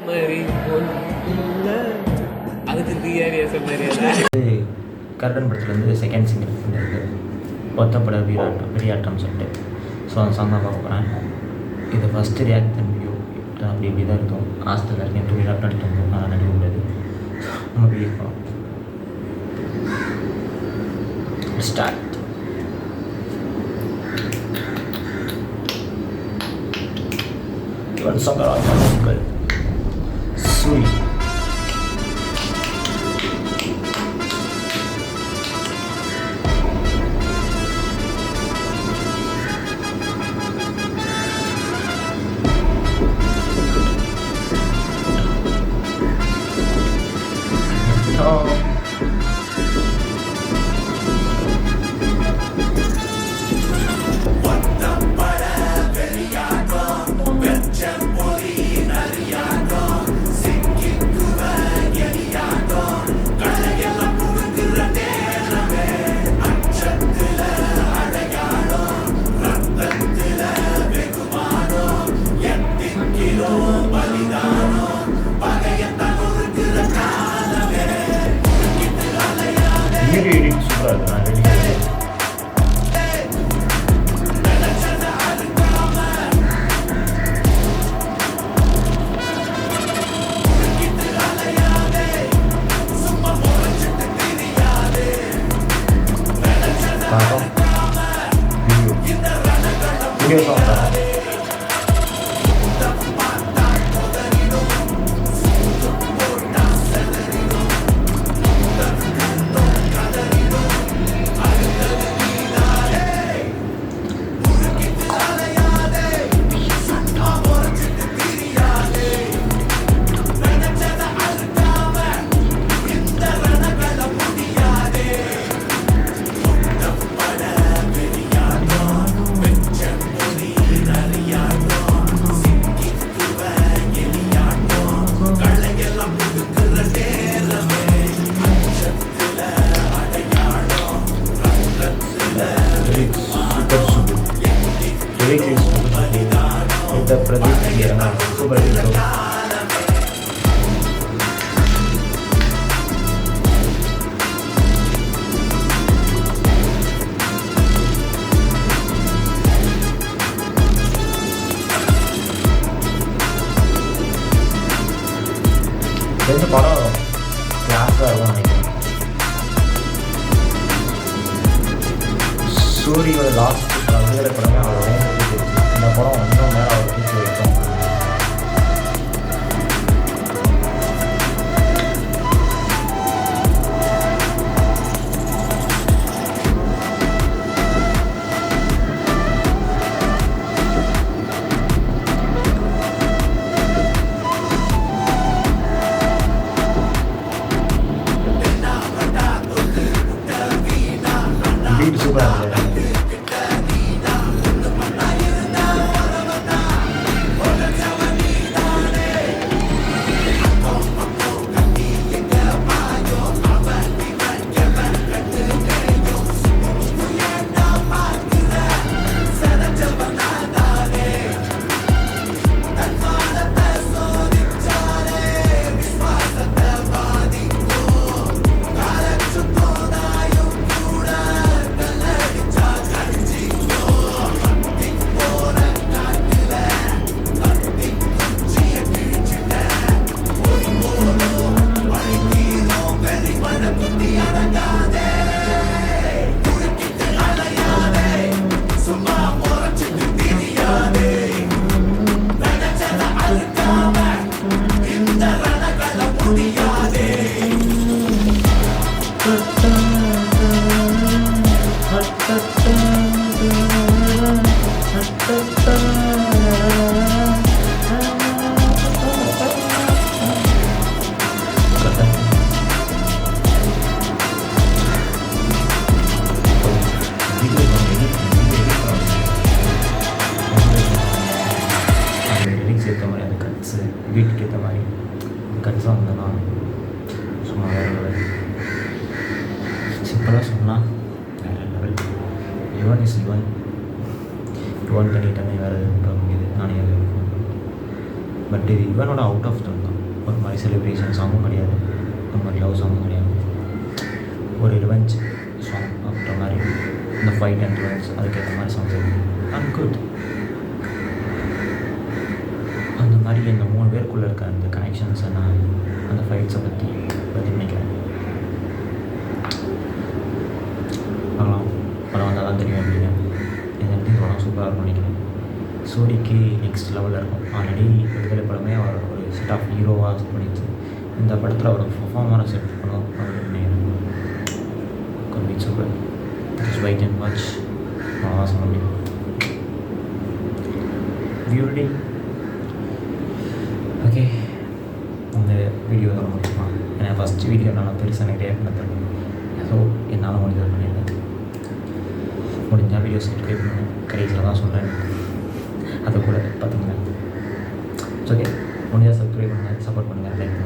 மாதிரி அதுக்கு ரீஆரியேஷன் நிறைய கர்டன் படத்துலேருந்து செகண்ட் சிங்கிள் இருக்குது ஒத்தப்பட வீராட்டம் சொல்லிட்டு. ஸோ அந்த சாங் தான் பார்க்க போகிறேன். இது ஃபஸ்ட்டு ரியாக்ஷன் வீடியோ அப்படி இப்படி தான் இருக்கும். ஹாஸ்டலில் இருக்கேன், 2 வீராட்டம் எடுத்து நான் நடிக்க முடியாது. நம்ம வீடியோ ஸ்டார்ட். யுவன் சங்கர் ராஜா சூரி இந்த படம் கிளாஸாக இருக்கும் நினைக்கிறேன். சூரியோட லாஸ்ட் விடுதலை படமே அவர் இந்த படம் இன்னும் மேலே அவர் தூக்கி வைக்கும். வீட்டுக்கு ஏற்ற மாதிரி கட்ஸாக இருந்தேன்னா சும்மா வேறு சிம்பிளாக சொன்னால் வேறு லெவல். யுவன் இஸ் யுவன். யுவன் பண்ணிட்டேனே வேறு எதுவும் முடியுது நானே அது. பட் இது யுவனோட அவுட் ஆஃப் டர்ன் தான். மாதிரி செலிப்ரேஷன் சாங்கும் கிடையாது, அந்த மாதிரி லவ் சாங்கும் கிடையாது. ஒரு ரிவெஞ்ச் சாங் அப்படின்ற மாதிரி இந்த ஃபைட் அண்ட் ரிவெஞ்ச் அதுக்கேற்ற மாதிரி சாங்ஸ் இருக்குது. And good. அந்த மாதிரி இந்த 3 பேருக்குள்ளே இருக்க அந்த கனெக்ஷன்ஸை நான் அந்த ஃபைட்ஸை பற்றி நினைக்கிறேன். பார்க்கலாம், படம் வந்தால் தான் தெரியும் அப்படின்னு. இந்த படம் சூப்பராக இருக்கும் நினைக்கிறேன். சூரிக்கு நெக்ஸ்ட் லெவலில் இருக்கும். ஆல்ரெடி விடுதலை படமே அவர் ஒரு செட் ஆஃப் ஹீரோவாக செட் பண்ணிச்சு. இந்த படத்தில் அவர் பர்ஃபார்மராக செட் பண்ணணும் அப்படின்னு நினைக்கிறேன். கொஞ்சம் பி super. Just wait and watch. அவ்வளோதான் சொல்ல முடியும். வியூடி ஓகே. இந்த வீடியோ தான் முடியுமா? ஏன்னா ஃபஸ்ட்டு வீடியோ நான் பெருசாக நிறைய பண்ண ஏதோ என்னால் முடிஞ்சது பண்ணியிருந்தேன். முடிஞ்சால் வீடியோ சப்ஸ்கிரைப் பண்ணுவேன். கடைசியில் தான் சொல்கிறேன், அதை கூட பார்த்துங்க. ஓகே, முடிஞ்சால் சப்ஸ்கிரைப் பண்ணுங்கள், சப்போர்ட் பண்ணுங்கள், லைக் பண்ணுங்கள்.